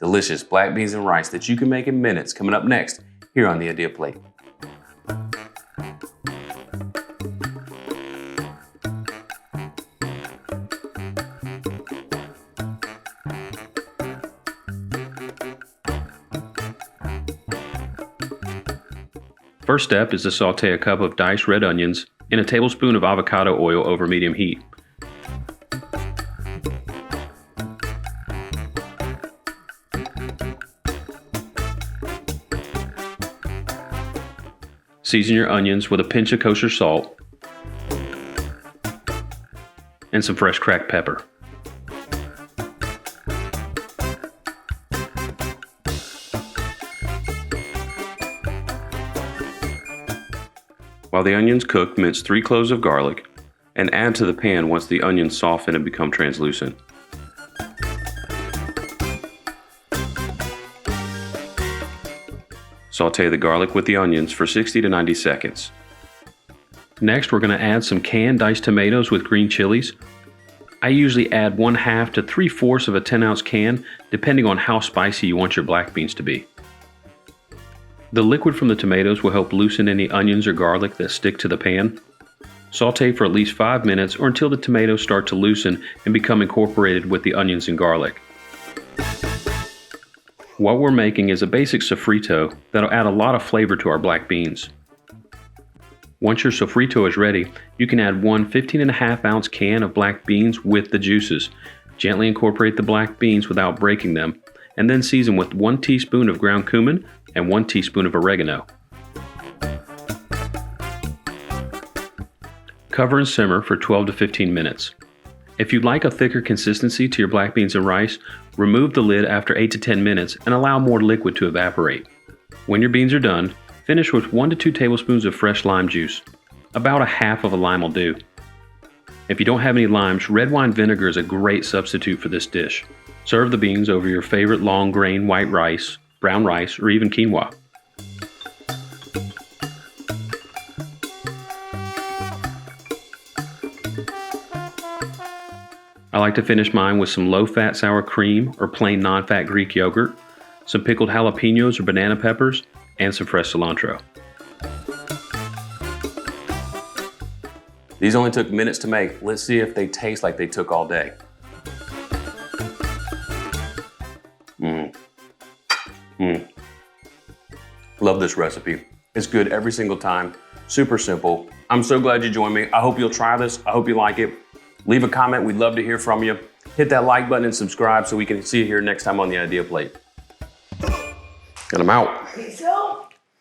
delicious black beans and rice that you can make in minutes coming up next here on the Idea Plate. First step is to saute a cup of diced red onions in a tablespoon of avocado oil over medium heat. Season your onions with a pinch of kosher salt and some fresh cracked pepper. While the onions cook, mince 3 cloves of garlic and add to the pan once the onions soften and become translucent. Saute the garlic with the onions for 60 to 90 seconds. Next, we're going to add some canned diced tomatoes with green chilies. I usually add 1/2 to 3/4 of a 10-ounce can, depending on how spicy you want your black beans to be. The liquid from the tomatoes will help loosen any onions or garlic that stick to the pan. Saute for at least 5 minutes or until the tomatoes start to loosen and become incorporated with the onions and garlic. What we're making is a basic sofrito that'll add a lot of flavor to our black beans. Once your sofrito is ready, you can add one 15.5-ounce can of black beans with the juices. Gently incorporate the black beans without breaking them, and then season with 1 teaspoon of ground cumin and 1 teaspoon of oregano. Cover and simmer for 12 to 15 minutes. If you'd like a thicker consistency to your black beans and rice, remove the lid after 8 to 10 minutes and allow more liquid to evaporate. When your beans are done, finish with 1 to 2 tablespoons of fresh lime juice. About 1/2 of a lime will do. If you don't have any limes, red wine vinegar is a great substitute for this dish. Serve the beans over your favorite long grain white rice, brown rice, or even quinoa. I like to finish mine with some low-fat sour cream or plain non-fat Greek yogurt, some pickled jalapenos or banana peppers, and some fresh cilantro. These only took minutes to make. Let's see if they taste like they took all day. Love this recipe. It's good every single time. Super simple. I'm so glad you joined me. I hope you'll try this. I hope you like it. Leave a comment. We'd love to hear from you. Hit that like button and subscribe so we can see you here next time on the Idea Plate. And I'm out. Peace out.